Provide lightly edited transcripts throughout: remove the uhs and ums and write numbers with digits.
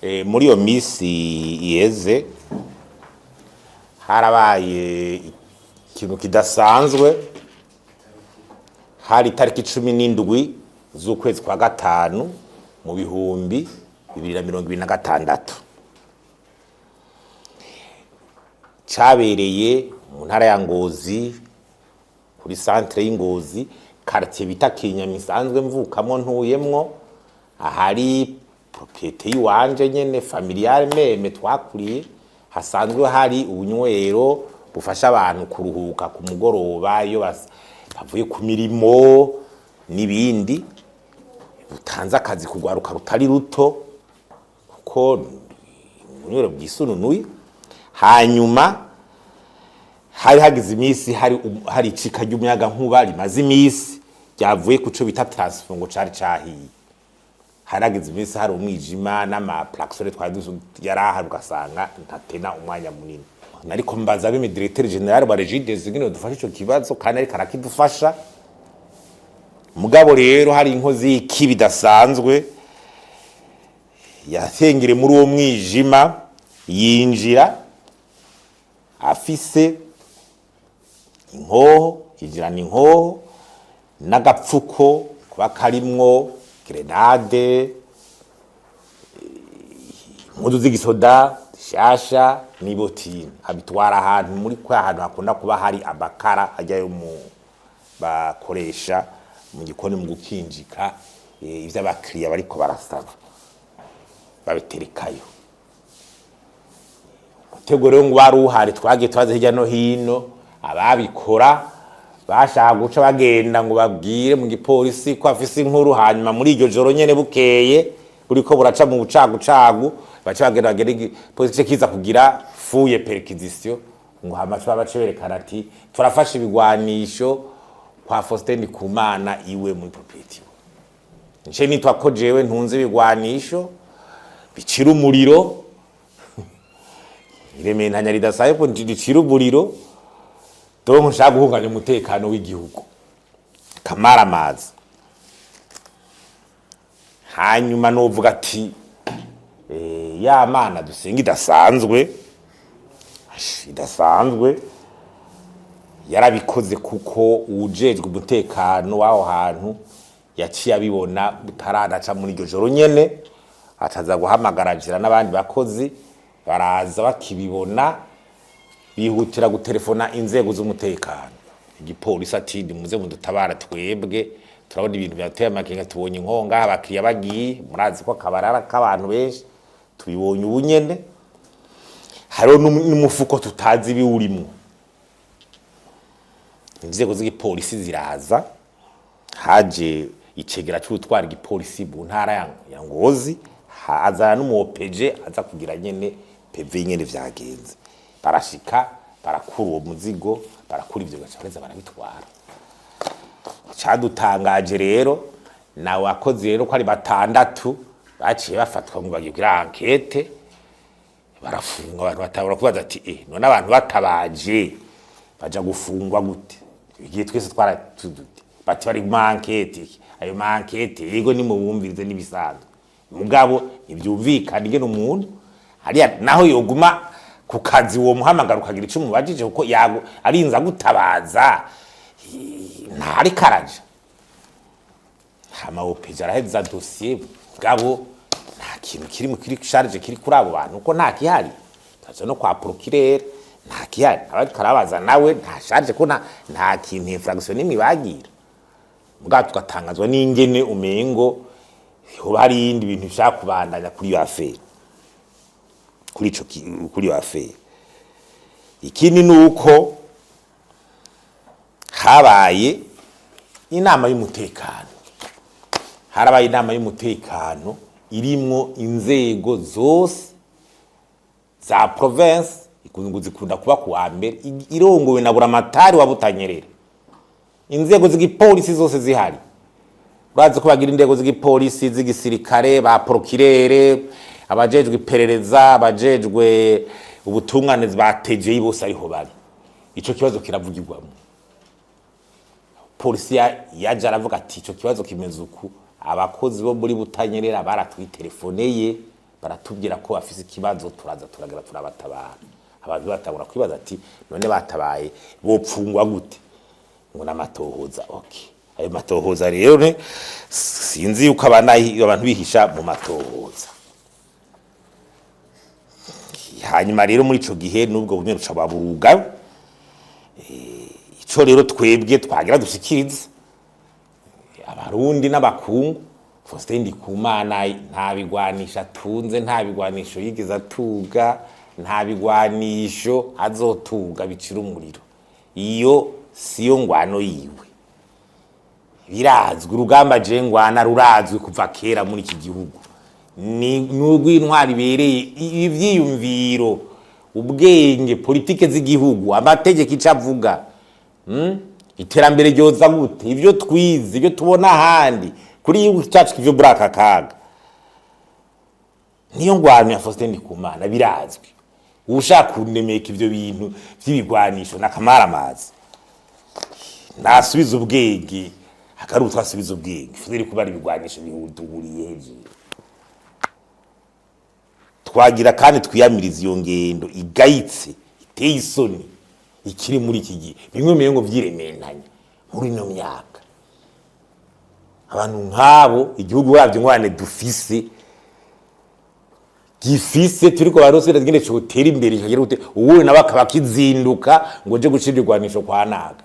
muri iyo minsi iheze harabaye ikintu kidasanzwe. Hari tariki 17 z'ukwezi kwa gatanu mu bihumbi 2026 cabereye mu ntara ya Ngozi kuri centre y'Ingozi, quartier bita Kinyamisanzwe mvukamo ntuyemwo, ahari propriete yiwanje nyene familiale meme twakuriye, hasanzwe hari ubunywero bufasha abantu kuruhuka ku mugoroba iyo bavuye ku mirimo n'ibindi, butanze akazi kugwaruka rutari ruto kuko ubunywero bwisununuye. Hanyuma hari hagize imisi hari icika ry'umuyaga nkuba rimaze imisi ryavuye kuco bita transfongo cari cahiye. Haragize imisi hari umwijima n'amaplaksore yarahari ugasanga ntatena umwanya munini. Nariko mbaza bime directeur general wa Regides ngine dufashe ico kibazo kandi ari karakidufasha. Mugabo rero hari inkozi y'ikibi dasanzwe yasengere muri uwo mwijima, yinjira afise inkoho, yinjirana inkoho n'agapfuko kuba karimwo grenade, impuzu z'igisoda shasha n'ibotine, abitwara ahantu muri kwa ahantu hakunda kuba hari abakara ajyayo mu bakoresha mu gikoni mu gukinjika ivyo abakiriya bariko barasaba babiterekayo. Utego rero ngo wari uhari, twagiye twaze hirya no hino, ababikora bashaka guca bagenda ngo babwire mu gipolisi ko afise inkuru. Hanyuma muri iryo joro nyene bukeye buriko buraca mu bucagucagu, baca bagenda bagera polisi kiza kugira fuye perquisition ngo hamaca bace berekana ati turafashe ibigwanisho kwa Faustin Kumana iwe muri propriety. Nce nitwa ko jewe ntunze ibigwanisho bicira umuriro irementanya ridasaye ko ndicira umuriro donko nshaka guhunganya umutekano w'igihugu kamaramaza. Hanyuma novuga ati ya mana dusenga idasanzwe yarabikoze kuko ujejwe umutekano waho hantu yaciye abibona butaradaca muri iryo joro nyene, ataza guhamagarajira n'abandi bakozi baraza bakibibona bihutira gutelefona inzego z'umutekano. Igipolisi ati muze mudutabara twebwe turabona ibintu byateye amakenga, tubonye inkonga abakiriya bagiye, murazi ko kabarara k'abantu benshi tubibonye ubunyene, hariho n'umufuko tutazi biwurimo. Inzego z'igipolisi ziraza, haje icegera cy'utwara igipolisi mu ntara ya Ngozi, hazana n'umuopeje aza kugira nyene PV nyene vyagenze. Barashika barakura uwo muzigo, barakura ivyo gacabareza barabitwara. Cadutangaje rero na wakoze rero ko ari 6 baciye bafatwa ngo bagira enquête, barafunga abantu batabura kubaza ati none abantu batabaje baja gufungwa gute? Igihe twese twaratuduti bati bari mu enquête, ayo ma enquête yego ni mu bumvirize nibisanzwe. Mugabo ivyumvikana ingene umuntu hariya naho yoguma ku kazi uwo muhamagara ukagira ico mubajije kuko yago arinza gutabaza ntari karaje. Hama opeje araheza dossier mugabo nta kintu kiri mu kiri charge kiri kuri abo bantu uko nta kihari. Taje no kwa procureur nta kihari, abari karabaza nawe nta charge ko nta kintu infraction nimwe bagira. Mugabo tugatangazwa n'ingene umengo hoba hari indi bintu bishaka kubandanya kuri yo affaire, kuri yo affaire. Ikindi nuko habaye inama y'umutekano, harabaye inama y'umutekano irimwo inzego zose za province, zikunda kuba ku wa mbere, irongowe na buramatari wa Butanyerera. Inzego z'igipolisi zose zihari, urazi ko bagira indego z'igipolisi, z'igisirikare, ba procureur, abajejwe iperereza, abajejwe ubutungane bategeye bose ariho bari. Ico kibazo kiravugirwamo. Polisi yaje aravuga ati ico kibazo kimeze uku, abakozi bo muri Butanyerera baratwitelefoneye baratubwira ko bafise ikibazo turaza turagera turabatabara abantu batangura kwibaza ati none batabaye bopfungwa gute ngo namatohoza okay ayo matohoza rero sinzi yuko abantu bihisha mu matohoza hanyuma rero muri ico gihe nubwo bumwe ruca baburuga ico rero twebwe twagira dushikiriza abarundi n'abakungu Faustin Ndikumana nta bigwanisha tunze nta bigwanisho yigeze atuga nta bigwanisho azotuga bicira umuriro iyo siyo ngwano yiwe birazwi urugamba je ngwana rurazwi kuva kera muri iki gihugu ni n'ugw'intwari bereye ivyiyumviro ubwenge politike z'igihugu amategeko icavuga iterambere ryoza gute ivyo twize ivyo tubona handi kuri igihugu cyacu kivyo buraka kaga niyo ngwano ya Faustin Ndikumana birazwi ushaka kunemeka ivyo bintu vy'ibigwanisho nakamara amazi nasubiza ubwenge hakaru twasubiza ubwenge fuzeri kubara ibigwanisho bihutuguriye hejuru twagira kandi twiyamiriza iyo ngendo igayitse iteye isoni ikiri muri iki gihe bimwe ngo vyirementanya muri no myaka abantu nkabo igihugu wabyo ngwane dufise gifise turiko barosera ngene cyo gutera imbere kagira gute uwo nabakaba kizinduka ngo je gucirirwanisho kwa naga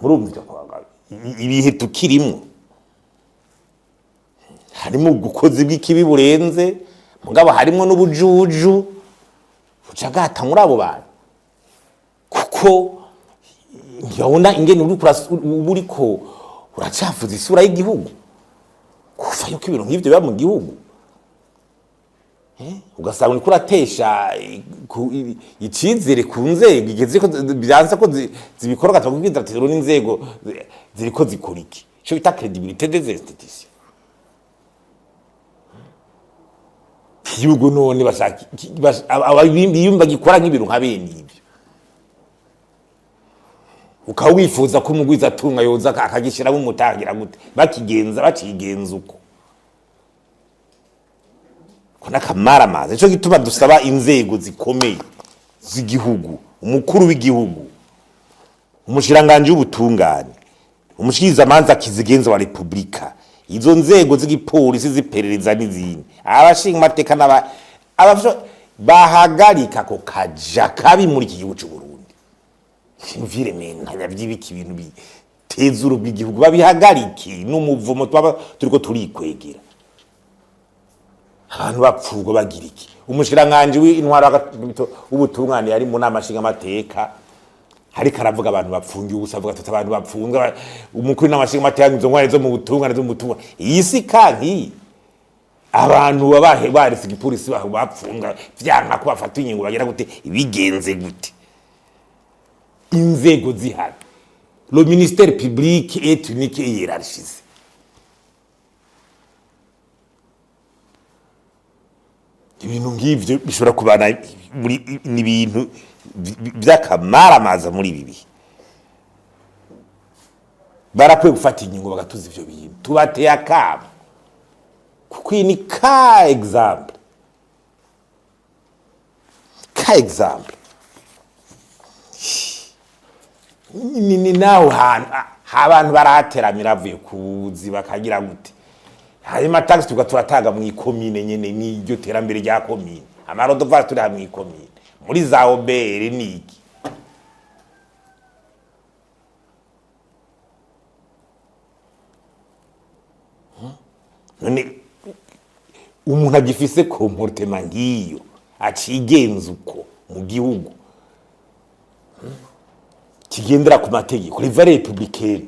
murumva kwa ibihe tukirimo harimo gukoze bw'ikibi burenze mugabo harimo n'ubujuju bucagata muri abo bantu kuko ngabona ingene uriko uracafuza isura y'igihugu kuva yuko ibintu nk'ivyo biba mu gihugu ugasanga uriko uratesha icizere ku nzego igeze ko byanza ko zibikora gatagubwiza ati rero n'inzego ziriko zikora iki cyo bita credibilité des institutions yugo none bashaka abiyumba gikora nk'ibintu nk'abene ibyo ukawifuza ko umugwiza atunga yoza akagishira mu mutangira gute bakigenza uko kona kamara maze cyo gituma dusaba inzego zikomeye z'igihugu umukuru w'igihugu umushiranganje w'ubutungane umushikiriza manza kizigenza wa republika izo nzego z'igipolisi ziperereza n'izindi abashinga amateka bahagarika ko kaja kabi muri iki gihugu cy'u Burundi simvire mentanya by'ibiki ibintu biteza urubw'igihugu babihagariki n'umuvumo turiko turikwegera abantu bapfurwa bagira iki umushiranganje w'intwara w'ubutungane yari mu namashinga amateka hari karavuga abantu bapfungiye ubusavuga tuta abantu bapfunga umukuru n'amashinga amateka izo ntware zo mu butungane iyi si kanki abantu babahe barisi igipolisi bapfunga vyanka ko bafata ingingo bagira gute ibigenze gute inzego zihari le ministère public est unique et hiérarchisé ibintu ngivyo bishobora kubana muri n'ibintu by'akamaramaza muri ibi bihe barakwiye gufata ingingo bagatuza ivyo bintu tubateye akabo kuko ni ka example ni naho abantu barateramira avuye kuzi bakagira gute hanyuma taxi tugaturaga mu ikomine nyene n'iryo terambere rya komine amarodo va turi hamwe ikomine muri za obere niki none umuntu agifise comportement ngiyo acigenza uko mu gihugu kigendera ku mategeko les valeurs républicaines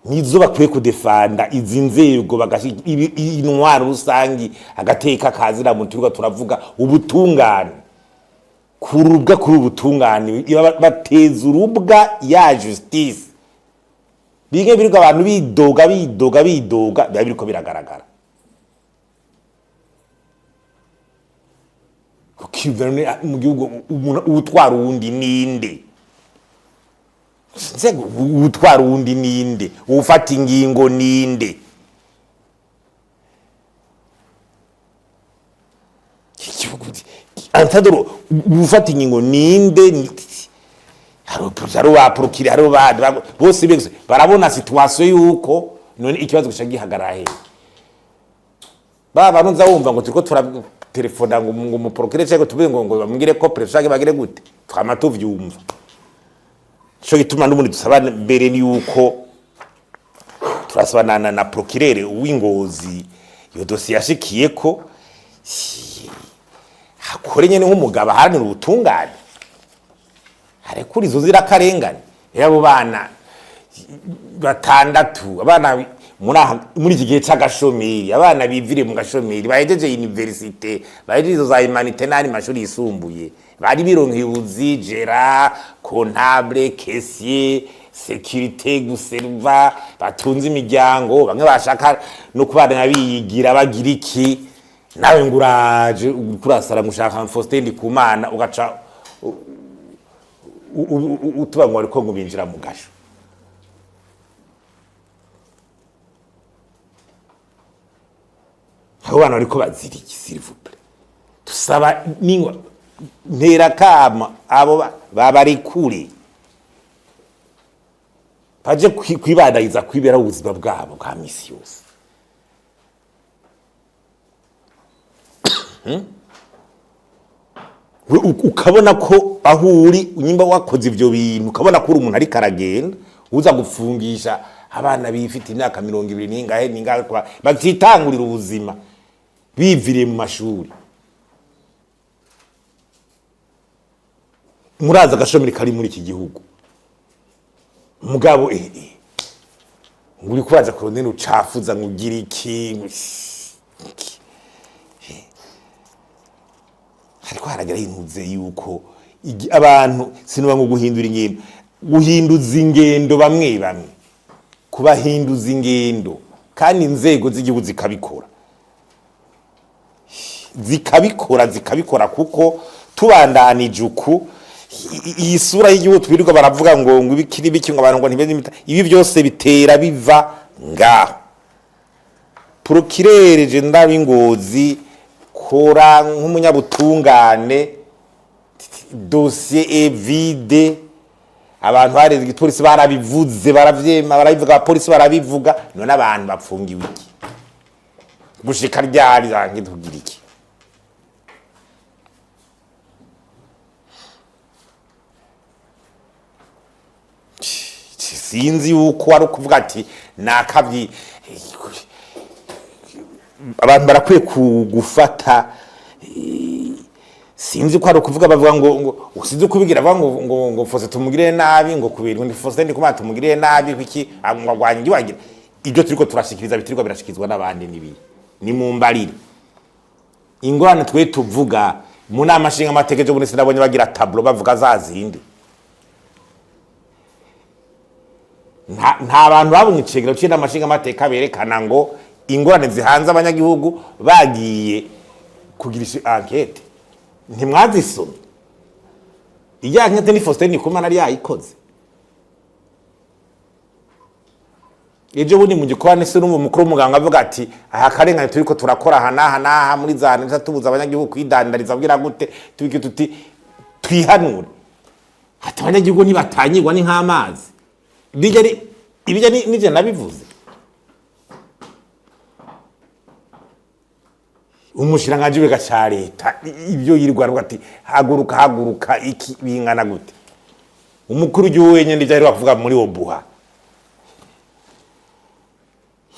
nizo bakwiye kudefanda izi nzego bagashika intwaro rusangi agateka kazira mu turwa turavuga ubutungane kurubwa kuri ubutungane bateza urubwa ya justice bige biriko abantu bidoga biriko biragaragara ukiverne mu gihugu ubutwara uwundi ninde nzego ubutwara uwundi ninde ufata ingingo ninde atadoro ufata ingingo ninde hari waprokire hari bose bose barabona situation yuko none ikibazo gisha gihagarara baba nunza wumva ngo turiko telefona ngo umuprokire cyangwa tuvuge ngo bamwire ko pressure bagire gute twama tuvyumva cyo gituma n'ubundi dusaba mbere ni yuko turasabana na procureur w'Ingozi iyo dossier yashikiye ko hakore nyene nk'umugabo haranira ubutungane hari kuri zo zira karengane yabo bana batandatu abana muri iki gihe cy'agashomeri abana bivire mu gashomeri bahejeje universite bahejeje izo za humanité n'ari mashuri yisumbuye bari bironkeye ubuzi gera comptable caissier sécurité guserva batunze imiryango bamwe bashaka no kubana biyigira bagira iki nawe nguraje kurasara mushaka Faustin Ndikumana ugaca utubangwa ariko ngo binjira mu gasho abana ariko bazira iki s'il vous plaît tusaba ningwa ntera kama abo babari kure baje kwibandaiza kwibera ubuzima bwabo bwa misi yose ukabona ko aho uri unyimba wakoze ivyo bintu ukabona ko uri umuntu ari karagenda uza gufungisha abana bifite imyaka 20 ningahe kwa batitangurira ubuzima bivire mu mashuri muraza gashomeri kari muri iki gihugu mugabo uri kuraza kurondera ucafuza ngugira iki ariko haragira intuze yuko abantu sinuba ngo guhindura ingendo guhinduza ingendo bamwe kubahinduza ingendo kandi inzego z'igihugu zikabikora kuko tubandanije uku iyi sura y'igihugu twirirwa baravuga ngo ibikiri biki ngo abantu ngo ntibeze ibi byose bitera biva ngaho procureur general w'Ingozi kora nk'umunyabutungane dossier est vide abantu bareze igipolisi barabivuze baravyema barabivuga abapolisi barabivuga none abantu bapfungiwe iki gushika ryari zange tugira iki sinzi yuko ari kuvuga ati nakavyi abantu barakwiye kugufata sinzi ko ari kuvuga bavuga ngo usize kubigira bavuga ngo fose tumugire nabi ngo kubiri ngo fose ndi kumata tumugire nabi kwiki agwanye wagira ibyo turiko turashikiriza bitirwa birashikizwa n'abandi nibi ni mu mbarire ingorane twe tuvuga mu nama nshinga amategeko bune sinabonye bagira tableau bavuga zazindi nta bantu babunye icegero cy'inama amashinga amateka berekana ngo ingorane zihanze abanyagihugu bagiye kugirisha enquête ntimwazisomye iya enquête ni Faustin Ndikumana ari yayikoze ejo bundi mu gikorane se n'umukuru w'umuganga avuga ati aha karengane turiko turakora hanaha muri zana tubuza abanyagihugu kwidandariza bwira gute tubike tuti twihanure ati abanyagihugu nibatanyirwa ni nk'amazi ibijya nije nabivuze umushiranganje wega cha leta ibyo yirirwa ati haguruka iki bingana gute umukuru w'uwenye ndije ari bavuga muri obuha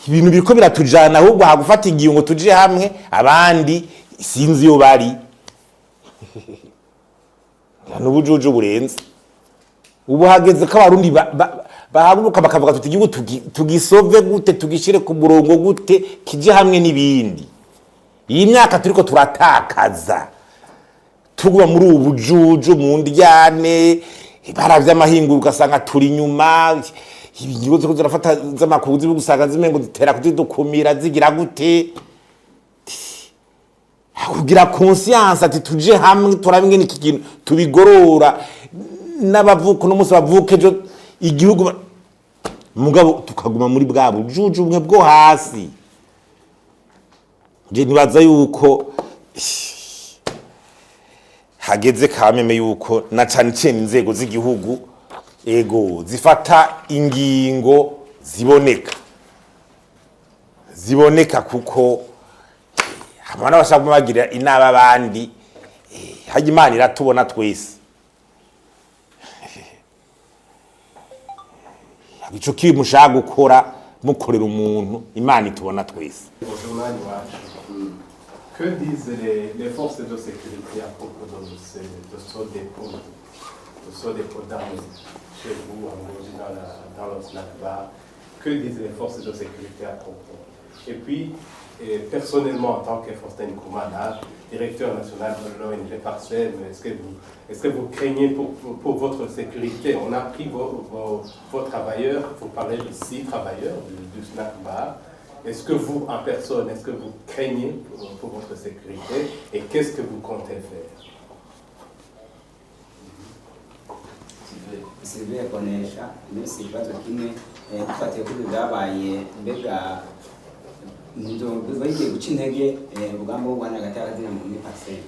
ibintu biriko biratujana ahubwo hagufata igihe ngo tuje hamwe abandi sinzi yo bari n'ubujuju burenze ubu hageze ko abarundi bahaguruka bakavuga tuti igihugu tugisove gute tugishire ku murongo gute kije hamwe n'ibindi iyi myaka turiko turatakaza tuguba muri ubu bujuju mu ndyane baravye amahinguruka ugasanga turi nyuma ibingigo zo kuzarafata z'amakuzi bugusanga zimengo zitera kuzidukumira zigira gute kugira conscience ati tuje hamwe turabinge iki kintu tubigorora n'abavuko n'umunsi bavuke jo igihugu mugabo tukaguma muri bwa bujuju bumwe bwo hasi je nibaza yuko hageze kameme yuko na cyane cyane inzego z'igihugu ego zifata ingingo ziboneka kuko hamana bashaka bagira inaba abandi haje Imana iratubona twese ico kimushaka gukora mukorera umuntu Imana itubona twese. Que disent les forces de sécurité à propos de ce dépôt d'armes chez vous, dans le snack bar? Que disent les forces de sécurité à propos? Et puis, personnellement, en tant que Faustin Koumana, directeur national de l'ONG Parcelle, est-ce que vous craignez pour votre sécurité? On a pris vos travailleurs, vous parlez de 6 travailleurs du snack bar. Est-ce que vous, en personne, est-ce que vous craignez pour votre sécurité et qu'est-ce que vous comptez faire? Sivile konesha nesi kibazo kimwe dufatiye kuri byabaye mbega ndo bagiye guca intege ubugamba bwo Rwanda hagati y'abazina muri Parcelle.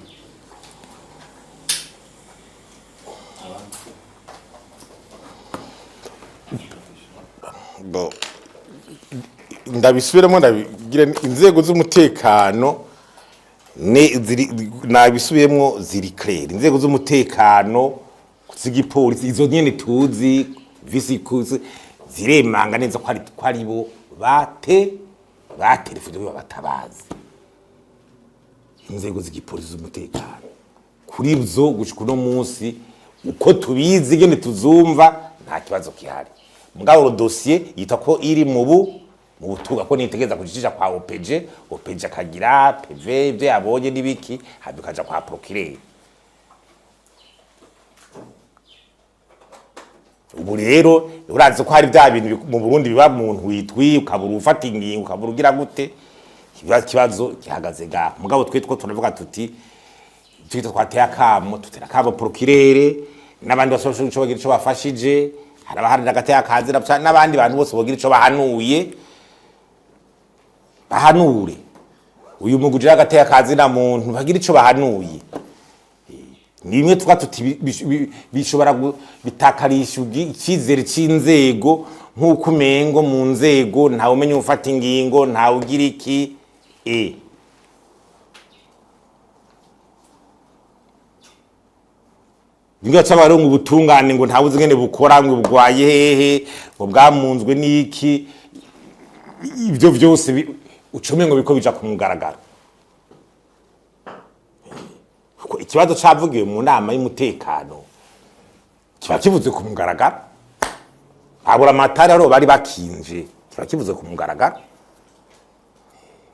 Ndabisubiremo ndabigira inzego z'umutekano nabisubiyemo ziri clair. Inzego z'umutekano z'igipolisi izo nyene tuzi visikuzi ziremanga neza ko ari bo baterefone babatabazi. Inzego z'igipolisi z'umutekano kuri byo gushika no munsi uko tubizi gene tuzumva nta kibazo kihari. Mugabo dossier yita ko iri mu butuga ko nitegeza kujicisha kwa OPG akagira PV bye abonye nibiki habikaja kwa procureur. Ubu rero urazi ko hari bya bintu mu Burundi biba muntu witwi ukabura ufata ingingo ukabura ugira gute kibazo gihagaze ga. Mugabo twitwo tunavuga tuti twita twateye akamo tutera kabo procureur n'abandi basosho cyo bagira cyo bafashije haraba hari nagateye akazira n'abandi bantu bose bogira cyo bahanure uyu mugujira agateye akazina muntu bagira ico bahanuye. Nimwe twa tuti bishobora bitakarisha ikizere c'inzego nkuko umengo mu nzego ntawe umenye ufata ingingo ntawe ugira iki Ninga cy'abarongo ubutungane ngo ntabuze ngene bukora ngo bugwaye hehe ngo bwamunzwe niki ibyo byose ucome ngo biko bija kumugaragara. Ko ikibazo cavugiwe mu nama y'umutekano kiba kivuze kumugaragara. Abura amatara ro bari bakinje kiba kivuze kumugaragara.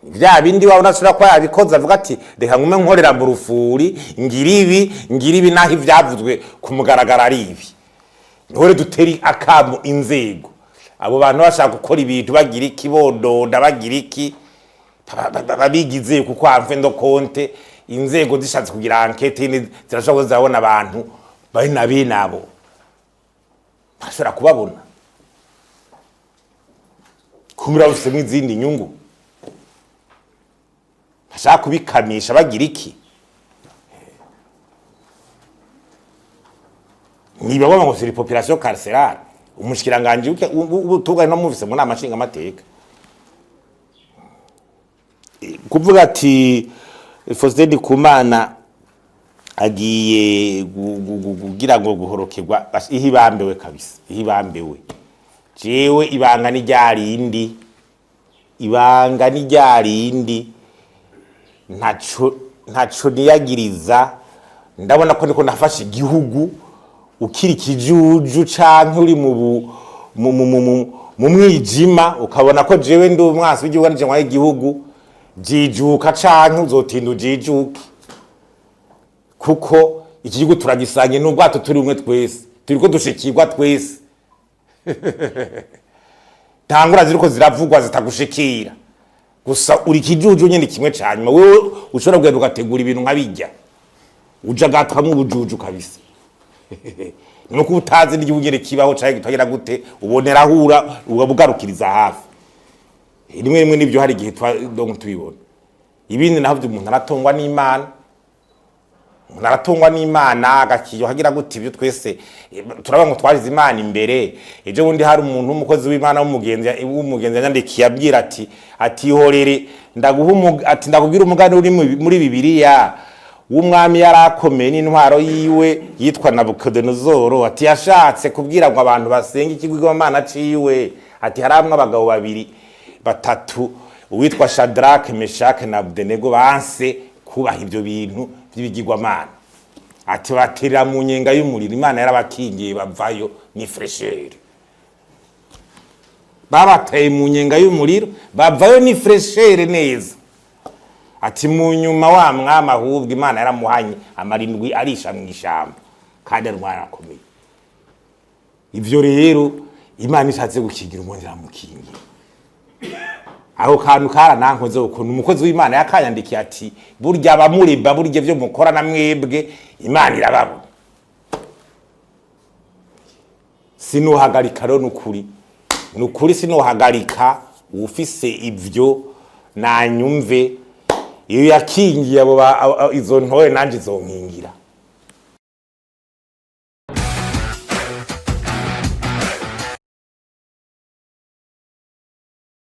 Bya bindi wa unasura kwa yabikoza avuga ati reka ngume nkorera mu rufuri ngiribi naho ivyavuzwe kumugaragara ari ibi. Ntore duteri akamu inzego abo bantu bashaka gukora ibintu bagira ikibodonda bagira iki babigize kuko amfe ndo konte inzego zishatse kugira enquête zirashobora zabona abantu bari nabi nabo bashobora kubabona kumira bose mwizindi nyungu bashaka kubikamisha bagira iki niba baba ngo siri population carcérale umushikiranganje ubutugane no muvise mu nama nshinga amateka kuvuga ati Faustin Kumana agiye kugira ngo guhorokerwa ihibambewe kabisa ihibambewe jewe ibanga ni ryarindi ntaco niyagiriza ndabona ko niko nafashe igihugu ukiri kijuju canke uri mu mwijima ukabona ko jewe ndi umwasi w'igihugu nije nkwaye igihugu jijuka canke uzotinda ujijuke kuko iki gihugu turagisanye n'ubwato turi umwe twese turiko dushikirwa twese tangura ziriko ziravugwa zitagushikira gusa uri kijuju nyene kimwe cyanyuma wewe ushobora kugenda ugategura ibintu nkabijya uja gatwamwe ubujuju kabisa nuko utazi n'igihugu nyene kibaho cyane gitagera gute ubonera hura ugabugarukiriza hafi rimwe nibyo hari igihe donc tubibona ibindi naho umuntu aratongwa n'Imana naratungwa n'Imana agakiyo hagira guti ibyo twese turaba ngo twarize Imana imbere. Ejo bundi hari umuntu w'umukozi w'Imana w'umugenzi yandikiye abwira ati horere ndakubwira umugani uri muri Bibiliya w'umwami yarakomeye n'intwaro yiwe yitwa Nabukodonozoro, ati yashatse kubwira ngo abantu basenga ikigwigwamana ciwe, ati haramwe abagabo batatu uwitwa Shadrach, Meshach na Abednego banse kubaha ibyo bintu by'ibigirwamana, ati baterera mu nyenga y'umuriro, Imana yarabakingiye bavayo ni fresheri. Babateye mu nyenga y'umuriro bavayo ni fresheri neza, ati mu nyuma wa mwama ahubwo Imana yaramuhanye amarindwi arisha mu ishamba kandi arwarakomeye. Ivyo rero Imana ishatse gukingira umuntu iramukingira. Aho kantu karanankoze ukuntu umukozi w'Imana yakanyandikiye ati burya abamuriba burya byo mukora na mwebwe Imana irababona. Sinuhagarika rero nukuri sinuhagarika ufise ivyo nanyumve iyo yakingiye abo izo ntore nanje zonkingira.